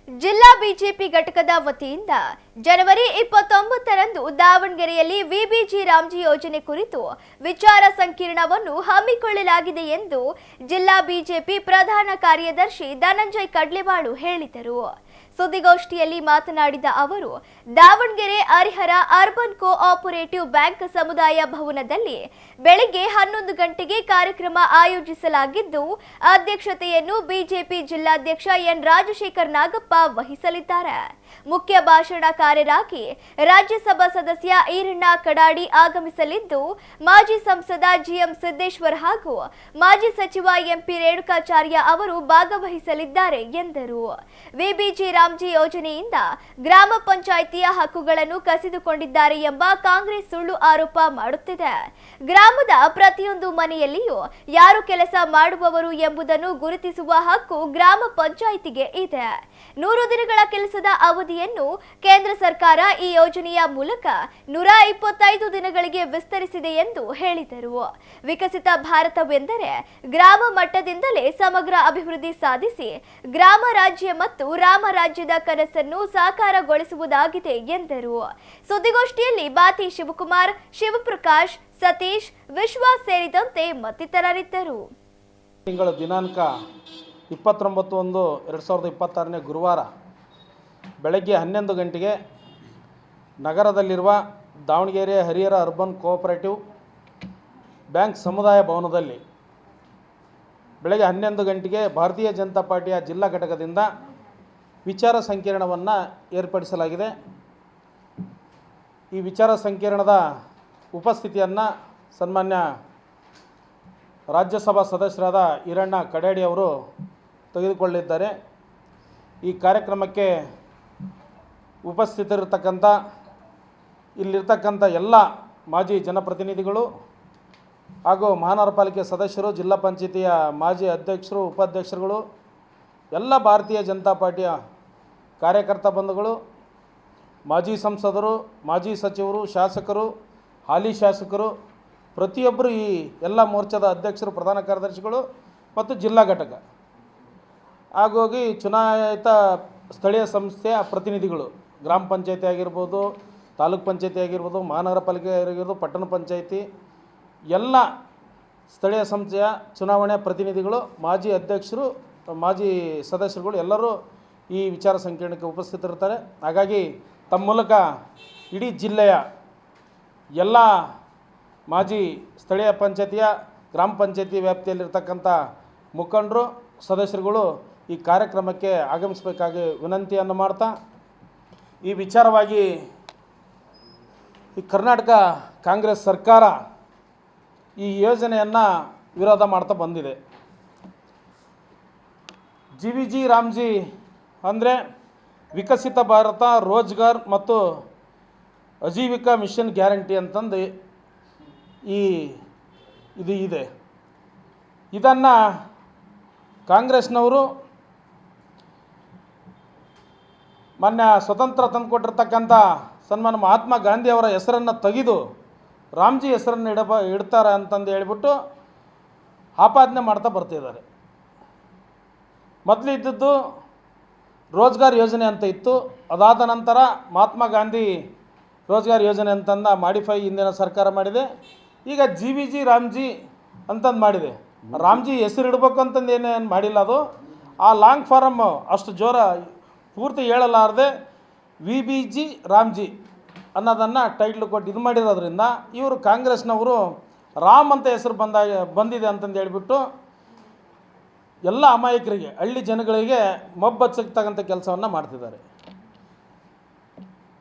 ಜಿಲ್ಲಾ ಬಿಜೆಪಿ ಘಟಕದ ವತಿಯಿಂದ ಜನವರಿ 29ರಂದು ದಾವಣಗೆರೆಯಲ್ಲಿ ವಿಬಿಜಿ ರಾಮ್ಜಿ ಯೋಜನೆ ಕುರಿತು ವಿಚಾರ ಸಂಕಿರಣವನ್ನು ಹಮ್ಮಿಕೊಳ್ಳಲಾಗಿದೆ ಎಂದು ಜಿಲ್ಲಾ ಬಿಜೆಪಿ ಪ್ರಧಾನ ಕಾರ್ಯದರ್ಶಿ ಧನಂಜಯ್ ಕಡ್ಲೆಬಾಳು ಹೇಳಿದರು. ಸುದ್ದಿಗೋಷ್ಠಿಯಲ್ಲಿ ಮಾತನಾಡಿದ ಅವರು, Davangere Harihar urban cooperative bank ಸಮುದಾಯ ಭವನದಲ್ಲಿ ಬೆಳಗ್ಗೆ 11 ಗಂಟೆಗೆ ಕಾರ್ಯಕ್ರಮ ಆಯೋಜಿಸಲಾಗಿದ್ದು, ಅಧ್ಯಕ್ಷತೆಯನ್ನು ಬಿಜೆಪಿ ಜಿಲ್ಲಾಧ್ಯಕ್ಷ ಎನ್ ರಾಜಶೇಖರ್ ನಾಗಪ್ಪ ವಹಿಸಲಿದ್ದಾರೆ. ಮುಖ್ಯ ಭಾಷಣಕಾರರಾಗಿ ರಾಜ್ಯಸಭಾ ಸದಸ್ಯ ಈರಣ್ಣ ಕಡಾಡಿ ಆಗಮಿಸಲಿದ್ದು, ಮಾಜಿ ಸಂಸದ ಜಿಎಂ ಸಿದ್ದೇಶ್ವರ್ ಹಾಗೂ ಮಾಜಿ ಸಚಿವ ಎಂಪಿ ರೇಣುಕಾಚಾರ್ಯ ಅವರು ಭಾಗವಹಿಸಲಿದ್ದಾರೆ ಎಂದರು. ವಿಬಿಜಿ ರಾಮ್ಜಿ ಯೋಜನೆಯಿಂದ ಗ್ರಾಮ ಪಂಚಾಯಿತಿಯ ಹಕ್ಕುಗಳನ್ನು ಕಸಿದುಕೊಂಡಿದ್ದಾರೆ ಎಂಬ ಕಾಂಗ್ರೆಸ್ ಸುಳ್ಳು ಆರೋಪ ಮಾಡುತ್ತಿದೆ. ಗ್ರಾಮದ ಪ್ರತಿಯೊಂದು ಮನೆಯಲ್ಲಿಯೂ ಯಾರು ಕೆಲಸ ಮಾಡುವವರು ಎಂಬುದನ್ನು ಗುರುತಿಸುವ ಹಕ್ಕು ಗ್ರಾಮ ಪಂಚಾಯಿತಿಗೆ ಇದೆ. 100 ದಿನಗಳ ಕೆಲಸದ ಅವಧಿಯನ್ನು ಕೇಂದ್ರ ಸರ್ಕಾರ ಈ ಯೋಜನೆಯ ಮೂಲಕ 125 ದಿನಗಳಿಗೆ ವಿಸ್ತರಿಸಿದೆ ಎಂದು ಹೇಳಿದರು. ವಿಕಸಿತ ಭಾರತವೆಂದರೆ ಗ್ರಾಮ ಮಟ್ಟದಿಂದಲೇ ಸಮಗ್ರ ಅಭಿವೃದ್ಧಿ ಸಾಧಿಸಿ ಗ್ರಾಮ ರಾಜ್ಯ ಮತ್ತು ರಾಮ ರಾಜ್ಯದ ಕನಸನ್ನು ಸಾಕಾರಗೊಳಿಸುವುದಾಗಿದೆ ಎಂದರು. ಸುದ್ದಿಗೋಷ್ಠಿಯಲ್ಲಿ ಬಾತಿ ಶಿವಕುಮಾರ್, ಶಿವಪ್ರಕಾಶ್, ಸತೀಶ್, ವಿಶ್ವಾಸ್ ಸೇರಿದಂತೆ ಮತ್ತಿತರರಿದ್ದರು. ತಿಂಗಳ ದಿನಾಂಕ 29/1/2026 ಗುರುವಾರ ಬೆಳಗ್ಗೆ 11 ಗಂಟೆಗೆ ನಗರದಲ್ಲಿರುವ Davangere Harihar urban cooperative bank ಸಮುದಾಯ ಭವನದಲ್ಲಿ ಬೆಳಗ್ಗೆ 11 ಗಂಟೆಗೆ ಭಾರತೀಯ ಜನತಾ ಪಾರ್ಟಿಯ ಜಿಲ್ಲಾ ಘಟಕದಿಂದ ವಿಚಾರ ಸಂಕಿರಣವನ್ನು ಏರ್ಪಡಿಸಲಾಗಿದೆ. ಈ ವಿಚಾರ ಸಂಕಿರಣದ ಉಪಸ್ಥಿತಿಯನ್ನು ಸನ್ಮಾನ್ಯ ರಾಜ್ಯಸಭಾ ಸದಸ್ಯರಾದ ಈರಣ್ಣ ಕಡಾಡಿ ಅವರು ತೆಗೆದುಕೊಳ್ಳಲಿದ್ದಾರೆ. ಈ ಕಾರ್ಯಕ್ರಮಕ್ಕೆ ಉಪಸ್ಥಿತರಿರ್ತಕ್ಕಂಥ ಇಲ್ಲಿರ್ತಕ್ಕಂಥ ಎಲ್ಲ ಮಾಜಿ ಜನಪ್ರತಿನಿಧಿಗಳು ಹಾಗೂ ಮಹಾನಗರ ಪಾಲಿಕೆ ಸದಸ್ಯರು, ಜಿಲ್ಲಾ ಪಂಚಾಯತಿಯ ಮಾಜಿ ಅಧ್ಯಕ್ಷರು, ಉಪಾಧ್ಯಕ್ಷರುಗಳು, ಎಲ್ಲ ಭಾರತೀಯ ಜನತಾ ಪಾರ್ಟಿಯ ಕಾರ್ಯಕರ್ತ ಬಂಧುಗಳು, ಮಾಜಿ ಸಂಸದರು, ಮಾಜಿ ಸಚಿವರು, ಶಾಸಕರು, ಹಾಲಿ ಶಾಸಕರು, ಪ್ರತಿಯೊಬ್ಬರು, ಈ ಎಲ್ಲ ಮೋರ್ಚಾದ ಅಧ್ಯಕ್ಷರು, ಪ್ರಧಾನ ಕಾರ್ಯದರ್ಶಿಗಳು ಮತ್ತು ಜಿಲ್ಲಾ ಘಟಕ ಹಾಗಾಗಿ ಚುನಾಯಿತ ಸ್ಥಳೀಯ ಸಂಸ್ಥೆಯ ಪ್ರತಿನಿಧಿಗಳು, ಗ್ರಾಮ ಪಂಚಾಯತಿ ಆಗಿರ್ಬೋದು, ತಾಲೂಕು ಪಂಚಾಯತಿ ಆಗಿರ್ಬೋದು, ಮಹಾನಗರ ಪಾಲಿಕೆ ಆಗಿರ್ಬೋದು, ಪಟ್ಟಣ ಪಂಚಾಯತಿ, ಎಲ್ಲ ಸ್ಥಳೀಯ ಸಂಸ್ಥೆಯ ಚುನಾವಣೆಯ ಪ್ರತಿನಿಧಿಗಳು, ಮಾಜಿ ಅಧ್ಯಕ್ಷರು, ಮಾಜಿ ಸದಸ್ಯರುಗಳು ಎಲ್ಲರೂ ಈ ವಿಚಾರ ಸಂಕಿರಣಕ್ಕೆ ಉಪಸ್ಥಿತರಿರ್ತಾರೆ. ಹಾಗಾಗಿ ತಮ್ಮ ಮೂಲಕ ಇಡೀ ಜಿಲ್ಲೆಯ ಎಲ್ಲ ಮಾಜಿ ಸ್ಥಳೀಯ ಪಂಚಾಯತಿಯ, ಗ್ರಾಮ ಪಂಚಾಯತಿ ವ್ಯಾಪ್ತಿಯಲ್ಲಿರ್ತಕ್ಕಂಥ ಮುಖಂಡರು, ಸದಸ್ಯರುಗಳು ಈ ಕಾರ್ಯಕ್ರಮಕ್ಕೆ ಆಗಮಿಸಬೇಕಾಗಿ ವಿನಂತಿಯನ್ನು ಮಾಡ್ತಾ, ಈ ವಿಚಾರವಾಗಿ ಈ ಕರ್ನಾಟಕ ಕಾಂಗ್ರೆಸ್ ಸರ್ಕಾರ ಈ ಯೋಜನೆಯನ್ನು ವಿರೋಧ ಮಾಡ್ತಾ ಬಂದಿದೆ. ವಿಬಿಜಿ ರಾಮ್ಜಿ ಅಂದರೆ ವಿಕಸಿತ ಭಾರತ ರೋಜ್ಗಾರ್ ಮತ್ತು ಆಜೀವಿಕಾ ಮಿಷನ್ ಗ್ಯಾರಂಟಿ ಅಂತಂದು ಇದು ಇದೆ. ಇದನ್ನು ಕಾಂಗ್ರೆಸ್ನವರು ಮೊನ್ನೆ ಸ್ವತಂತ್ರ ತಂದುಕೊಟ್ಟಿರ್ತಕ್ಕಂಥ ಸನ್ಮಾನ ಮಹಾತ್ಮ ಗಾಂಧಿಯವರ ಹೆಸರನ್ನು ತೆಗೆದು ರಾಮ್ಜಿ ಹೆಸರನ್ನು ಇಡ್ತಾರೆ ಅಂತಂದು ಹೇಳಿಬಿಟ್ಟು ಆಪಾದನೆ ಮಾಡ್ತಾ ಬರ್ತಿದ್ದಾರೆ. ಮೊದಲು ಇದ್ದದ್ದು ರೋಜ್ಗಾರ್ ಯೋಜನೆ ಅಂತ ಇತ್ತು. ಅದಾದ ನಂತರ ಮಹಾತ್ಮ ಗಾಂಧಿ ರೋಜ್ಗಾರ್ ಯೋಜನೆ ಅಂತಂದು ಮಾಡಿಫೈ ಹಿಂದಿನ ಸರ್ಕಾರ ಮಾಡಿದೆ. ಈಗ ವಿಬಿಜಿ ರಾಮ್ಜಿ ಅಂತಂದು ಮಾಡಿದೆ. ರಾಮ್ಜಿ ಹೆಸರು ಇಡಬೇಕು ಅಂತಂದು ಏನೇನು ಮಾಡಿಲ್ಲ. ಅದು ಆ ಲಾಂಗ್ ಫಾರಮ್ ಅಷ್ಟು ಜೋರ ಪೂರ್ತಿ ಹೇಳಲಾರದೆ ವಿಬಿಜಿ ರಾಮ್ಜಿ ಅನ್ನೋದನ್ನು ಟೈಟ್ಲ್ ಕೊಟ್ಟು ಇದು ಮಾಡಿರೋದ್ರಿಂದ ಇವರು ಕಾಂಗ್ರೆಸ್ನವರು ರಾಮ್ ಅಂತ ಹೆಸರು ಬಂದಿದೆ ಅಂತಂದು ಹೇಳಿಬಿಟ್ಟು ಎಲ್ಲ ಅಮಾಯಕರಿಗೆ, ಹಳ್ಳಿ ಜನಗಳಿಗೆ ಮೊಬ್ಬಚ್ಚತಕ್ಕಂಥ ಕೆಲಸವನ್ನು ಮಾಡ್ತಿದ್ದಾರೆ.